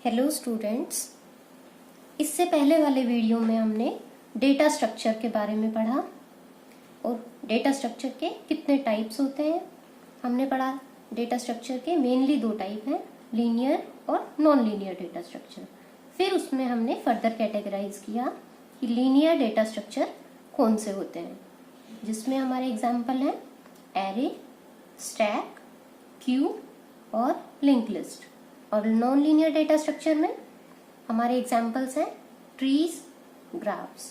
Hello students, इससे पहले वाले वीडियो में हमने डेटा स्ट्रक्चर के बारे में पढ़ा और डेटा स्ट्रक्चर के कितने टाइप्स होते हैं हमने पढ़ा। डेटा स्ट्रक्चर के मेनली दो टाइप हैं, लीनियर और नॉन लीनियर डेटा स्ट्रक्चर। फिर उसमें हमने फर्दर कैटेगराइज किया कि लीनियर डेटा स्ट्रक्चर कौन से होते हैं, जिसमें हमारे एग्जाम्पल हैं एरे, स्टैक, क्यू और लिंक लिस्ट। और नॉन लीनियर डेटा स्ट्रक्चर में हमारे एग्जाम्पल्स हैं ट्रीज, ग्राफ्स।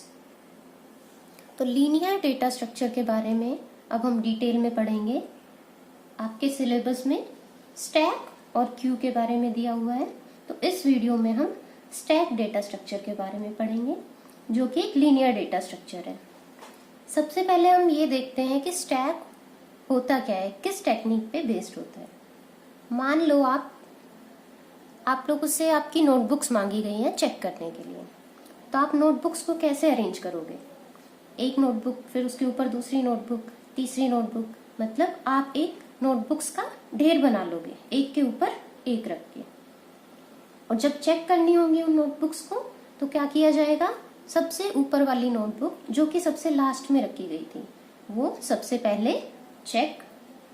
तो लीनियर डेटा स्ट्रक्चर के बारे में अब हम डिटेल में पढ़ेंगे। आपके सिलेबस में स्टैक और क्यू के बारे में दिया हुआ है, तो इस वीडियो में हम स्टैक डेटा स्ट्रक्चर के बारे में पढ़ेंगे, जो कि एक लीनियर डेटा स्ट्रक्चर है। सबसे पहले हम ये देखते हैं कि स्टैक होता क्या है, किस टेक्निक पे बेस्ड होता है। मान लो आप लोगों से आपकी नोटबुक्स मांगी गई हैं चेक करने के लिए, तो आप नोटबुक्स को कैसे अरेंज करोगे? एक नोटबुक, फिर उसके ऊपर दूसरी नोटबुक, तीसरी नोटबुक, मतलब आप एक नोटबुक्स का ढेर बना लोगे एक के ऊपर एक रख के। और जब चेक करनी होंगी उन नोटबुक्स को, तो क्या किया जाएगा? सबसे ऊपर वाली नोटबुक जो कि सबसे लास्ट में रखी गई थी, वो सबसे पहले चेक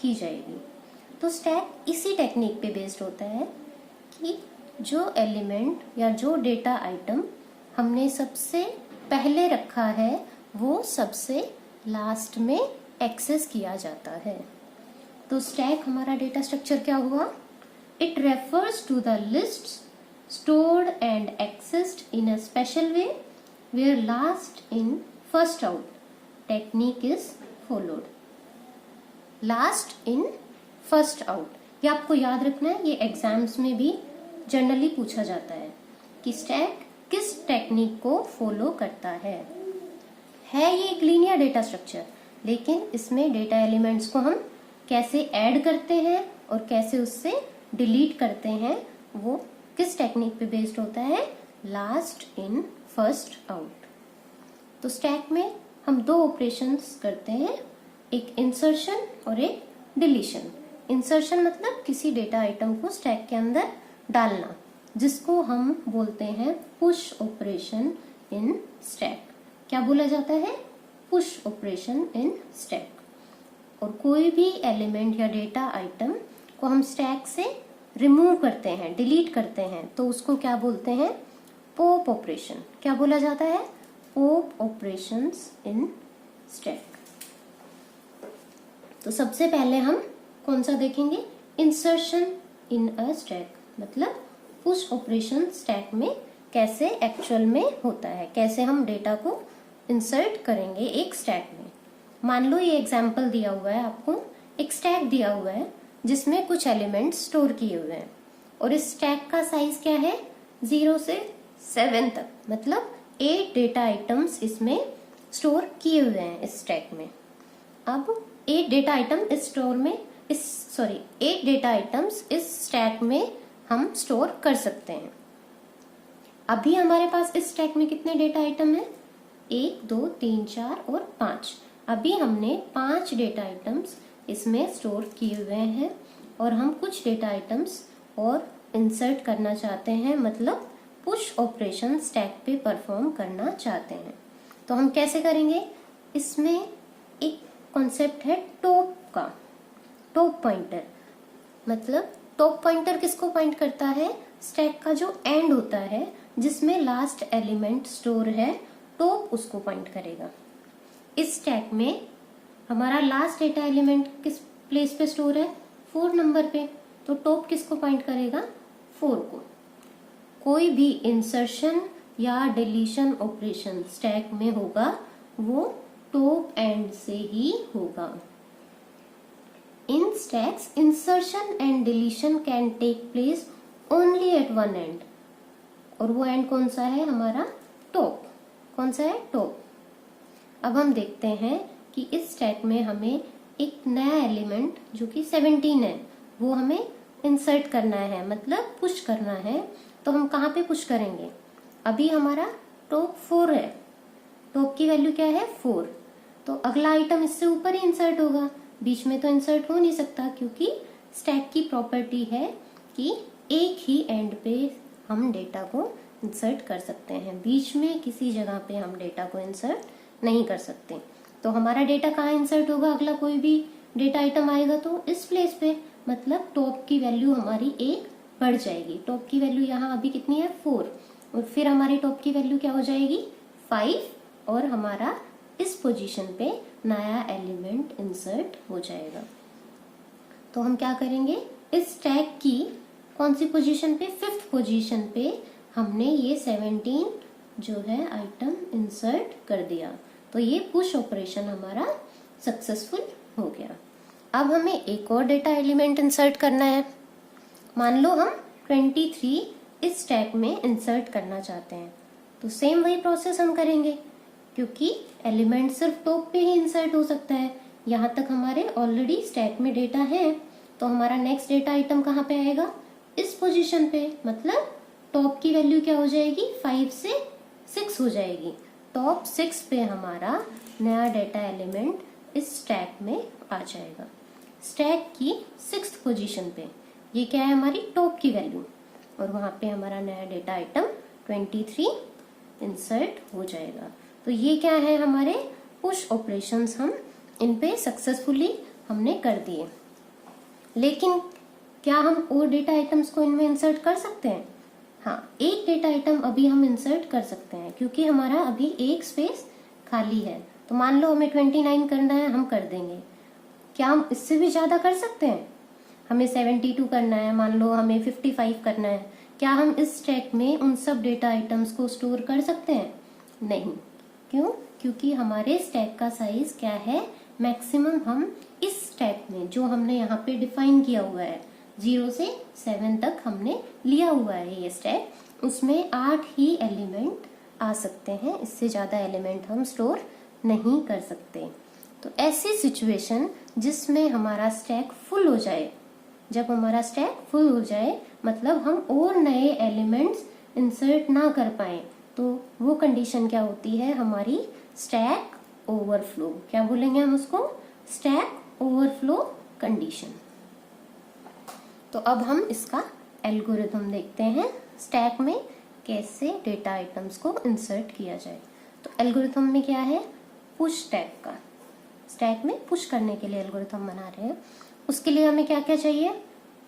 की जाएगी। तो स्टैक इसी टेक्निक पे बेस्ड होता है कि जो एलिमेंट या जो डेटा आइटम हमने सबसे पहले रखा है वो सबसे लास्ट में एक्सेस किया जाता है। तो स्टैक हमारा डेटा स्ट्रक्चर क्या हुआ? It refers to the lists stored and accessed in a special way where last in first out technique is followed. Last in first out, ये आपको याद रखना है, ये एग्जाम्स में भी जनरली पूछा जाता है कि स्टैक किस टेक्निक को फॉलो करता है। ये एक लीनियर डेटा स्ट्रक्चर, लेकिन इसमें डेटा एलिमेंट्स को हम कैसे ऐड करते हैं और कैसे उससे डिलीट करते हैं, वो किस टेक्निक पे बेस्ड होता है? Last in first out. तो स्टैक में हम दो ऑपरेशंस करते हैं, एक इंसर्शन और एक डिलीशन। इंसर्शन मतलब किसी डेटा आइटम को स्टैक के अंदर डालना, जिसको हम बोलते हैं पुश ऑपरेशन इन स्टैक। क्या बोला जाता है? Push operation in stack. और कोई भी एलिमेंट या डेटा आइटम को हम स्टैक से रिमूव करते हैं, डिलीट करते हैं, तो उसको क्या बोलते हैं? Pop operation. क्या बोला जाता है? Pop operations in stack. तो सबसे पहले हम कौन सा देखेंगे? इंसर्शन इन अ स्टैक, मतलब पुश ऑपरेशन स्टैक में कैसे एक्चुअल में होता है, कैसे हम डेटा को इंसर्ट करेंगे एक स्टैक में। मान लो ये एग्जांपल दिया हुआ है आपको, एक स्टैक दिया हुआ है जिसमें कुछ एलिमेंट्स स्टोर किए हुए हैं, और इस स्टैक का साइज क्या है? 0 से 7 तक, मतलब 8 डेटा आइटम्स इसमें स्टोर किए हुए हैं इस स्टैक में। अब 8 डेटा आइटम इस स्टोर में 8 डेटा आइटम्स इस स्टैक में हम स्टोर कर सकते हैं। अभी हमारे पास इस स्टैक में कितने डेटा आइटम हैं? 1, 2, 3, 4 और 5। अभी हमने 5 डेटा आइटम्स इसमें स्टोर किए हुए हैं और हम कुछ डेटा आइटम्स और इंसर्ट करना चाहते हैं, मतलब पुश ऑपरेशन स्टैक पे परफॉर्म करना चाहते हैं। तो हम कैसे करेंगे? इसमें एक कॉन्सेप्ट है टॉप का, टॉप पॉइंटर। मतलब टॉप पॉइंटर किसको पॉइंट करता है? स्टैक का जो एंड होता है जिसमें लास्ट एलिमेंट स्टोर है, टॉप उसको पॉइंट करेगा। इस स्टैक में हमारा लास्ट डेटा एलिमेंट किस प्लेस पे स्टोर है? 4 नंबर पे, तो टॉप किसको पॉइंट करेगा? 4 को। कोई भी इंसर्शन या डिलीशन ऑपरेशन स्टैक में होगा वो टॉप एंड से ही होगा। In stacks insertion and deletion can take place only at one end, और वो एंड कौन सा है? हमारा टॉप। कौन सा है? टॉप। अब हम देखते हैं कि इस स्टैक में हमें एक नया एलिमेंट जो कि 17 है वो हमें इंसर्ट करना है, मतलब पुश करना है। तो हम कहाँ पे पुश करेंगे? अभी हमारा टॉप 4 है, टॉप की वैल्यू क्या है? 4। तो अगला आइटम इससे ऊपर ही इंसर्ट होगा, बीच में तो इंसर्ट हो नहीं सकता, क्योंकि स्टैक की प्रॉपर्टी है कि एक ही एंड पे हम डेटा को इंसर्ट कर सकते हैं। बीच में किसी जगह पे हम डेटा को इंसर्ट नहीं कर सकते। तो हमारा डेटा कहाँ इंसर्ट होगा? अगला कोई भी डेटा आइटम आएगा तो इस प्लेस पे, मतलब टॉप की वैल्यू हमारी 1 बढ़ जाएगी। टॉप की वैल्यू यहाँ अभी कितनी है? 4, और फिर हमारी टॉप की वैल्यू क्या हो जाएगी? 5, और हमारा इस पोजीशन पे नया एलिमेंट इंसर्ट हो जाएगा। तो हम क्या करेंगे, इस स्टैक की कौन सी पोजीशन पे? 5th पोजीशन पे हमने ये 17 जो है आइटम इंसर्ट कर दिया। तो ये पुश ऑपरेशन हमारा सक्सेसफुल हो गया। अब हमें एक और डेटा एलिमेंट इंसर्ट करना है। मान लो हम 23 इस स्टैक में इंसर्ट करना चाहते हैं, तो सेम वही प्रोसेस हम करेंगे, क्योंकि एलिमेंट सिर्फ टॉप पे ही इंसर्ट हो सकता है। यहाँ तक हमारे ऑलरेडी स्टैक में डेटा है, तो हमारा नेक्स्ट डेटा आइटम कहाँ पे आएगा? इस पोजीशन पे, मतलब टॉप की वैल्यू क्या हो जाएगी? 5 से 6 हो जाएगी। टॉप 6 पे हमारा नया डेटा एलिमेंट इस स्टैक में आ जाएगा। स्टैक की 6th पोजीशन पे ये क्या है? हमारी टॉप की वैल्यू, और वहां पे हमारा नया डेटा आइटम 23 इंसर्ट हो जाएगा। तो ये क्या है? हमारे पुश ऑपरेशंस हम इन पे सक्सेसफुली हमने कर दिए। लेकिन क्या हम और डेटा आइटम्स को इनमें इंसर्ट कर सकते हैं? हाँ, एक डेटा आइटम अभी हम इंसर्ट कर सकते हैं, क्योंकि हमारा अभी एक स्पेस खाली है। तो मान लो हमें 29 करना है, हम कर देंगे। क्या हम इससे भी ज्यादा कर सकते हैं? हमें 72 करना है, मान लो हमें 55 करना है। क्या हम इस स्टैक में उन सब डेटा आइटम्स को स्टोर कर सकते हैं? नहीं। क्यों? क्योंकि हमारे स्टैक का साइज क्या है? मैक्सिमम हम इस स्टैक में जो हमने यहाँ पे डिफाइन किया हुआ है 0 से 7 तक हमने लिया हुआ है ये स्टैक, उसमें 8 ही एलिमेंट आ सकते हैं। इससे ज्यादा एलिमेंट हम स्टोर नहीं कर सकते। तो ऐसी सिचुएशन जिसमें हमारा स्टैक फुल हो जाए, जब हमारा स्टैक फुल हो जाए मतलब हम और नए एलिमेंट्स इंसर्ट ना कर पाए, तो वो कंडीशन क्या होती है? हमारी स्टैक ओवरफ्लो। क्या बोलेंगे हम उसको? Stack overflow condition. तो अब हम इसका एल्गोरिथम देखते हैं, स्टैक में कैसे डेटा आइटम्स को इंसर्ट किया जाए। तो एल्गोरिथम में क्या है? पुश स्टैक का, स्टैक में पुश करने के लिए एल्गोरिथम बना रहे हैं। उसके लिए हमें क्या क्या चाहिए?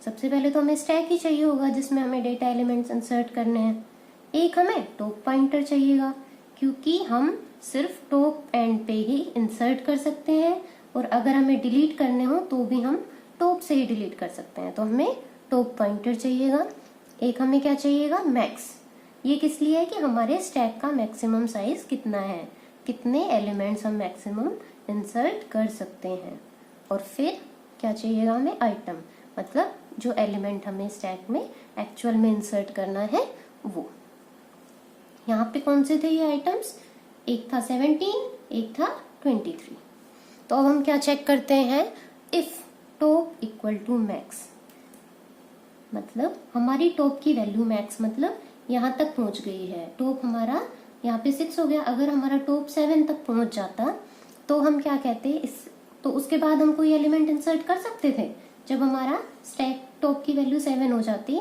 सबसे पहले तो हमें स्टैक ही चाहिए होगा जिसमें हमें डेटा एलिमेंट्स इंसर्ट करने हैं। एक हमें टॉप पॉइंटर चाहिएगा, क्योंकि हम सिर्फ टॉप एंड पे ही इंसर्ट कर सकते हैं, और अगर हमें डिलीट करने हो तो भी हम टॉप से ही डिलीट कर सकते हैं। तो हमें टॉप पॉइंटर चाहिएगा। एक हमें क्या चाहिएगा? मैक्स। ये किस लिए है? कि हमारे स्टैक का मैक्सिमम साइज कितना है, कितने एलिमेंट्स हम मैक्सिमम इंसर्ट कर सकते हैं। और फिर क्या चाहिएगा हमें? आइटम, मतलब जो एलिमेंट हमें स्टैक में एक्चुअल में इंसर्ट करना है वो। यहाँ पे कौन से थे ये आइटम्स? एक था 17, एक था 23। तो अब हम क्या चेक करते हैं? If top equal to max, मतलब हमारी टॉप की वैल्यू मैक्स मतलब यहाँ तक पहुंच गई है। टॉप हमारा यहाँ पे 6 हो गया। अगर हमारा टॉप 7 तक पहुंच जाता तो हम क्या कहते? तो उसके बाद हम कोई एलिमेंट इंसर्ट कर सकते थे। जब हमारा स्टैक टॉप की वैल्यू 7 हो जाती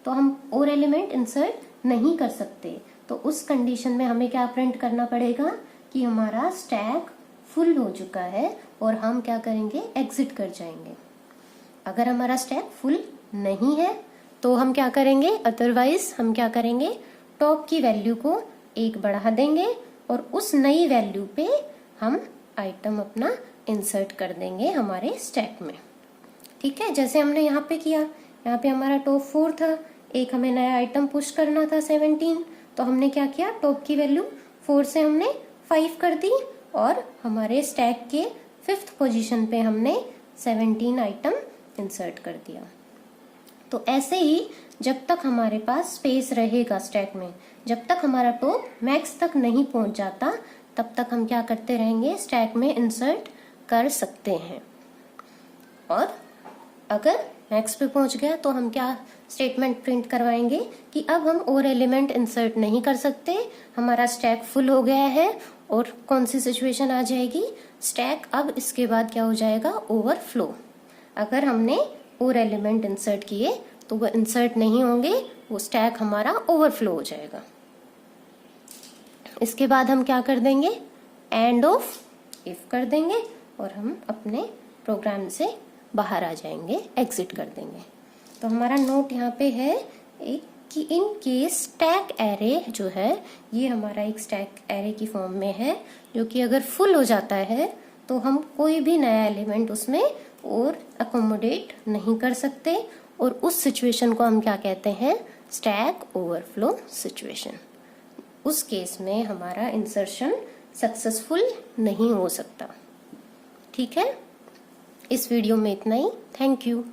तो हम और एलिमेंट इंसर्ट नहीं कर सकते। तो उस कंडीशन में हमें क्या प्रिंट करना पड़ेगा? कि हमारा स्टैक फुल हो चुका है और हम क्या करेंगे? एग्जिट कर जाएंगे। अगर हमारा स्टैक फुल नहीं है तो हम क्या करेंगे? अदरवाइज हम क्या करेंगे? टॉप की वैल्यू को 1 बढ़ा देंगे और उस नई वैल्यू पे हम आइटम अपना इंसर्ट कर देंगे हमारे स्टैक में। ठीक है, जैसे हमने यहाँ पे किया। यहाँ पे हमारा टॉप 4 था, एक हमें नया आइटम पुश करना था 17, तो हमने क्या किया? टॉप की वैल्यू 4 से हमने 5 कर दी और हमारे स्टैक के 5th पोजीशन पे हमने 17 आइटम इंसर्ट कर दिया। तो ऐसे ही जब तक हमारे पास स्पेस रहेगा स्टैक में, जब तक हमारा टॉप मैक्स तक नहीं पहुंच जाता, तब तक हम क्या करते रहेंगे? स्टैक में इंसर्ट कर सकते हैं। और अगर मैक्स पे पहुंच गया तो हम क्या स्टेटमेंट प्रिंट करवाएंगे? कि अब हम और एलिमेंट इंसर्ट नहीं कर सकते, हमारा स्टैक फुल हो गया है। और कौन सी सिचुएशन आ जाएगी? स्टैक अब इसके बाद क्या हो जाएगा? ओवरफ्लो। अगर हमने और एलिमेंट इंसर्ट किए तो वो इंसर्ट नहीं होंगे, वो स्टैक हमारा ओवरफ्लो हो जाएगा। इसके बाद हम क्या कर देंगे, एंड ऑफ इफ कर देंगे और हम अपने प्रोग्राम से बाहर आ जाएंगे, एग्जिट कर देंगे। तो हमारा नोट यहाँ पे है एक कि इन केस स्टैक एरे जो है ये हमारा एक स्टैक एरे की फॉर्म में है, जो कि अगर फुल हो जाता है तो हम कोई भी नया एलिमेंट उसमें और अकोमोडेट नहीं कर सकते, और उस सिचुएशन को हम क्या कहते हैं, स्टैक ओवरफ्लो सिचुएशन। उस केस में हमारा इंसर्शन सक्सेसफुल नहीं हो सकता। ठीक है, इस वीडियो में इतना ही। Thank you.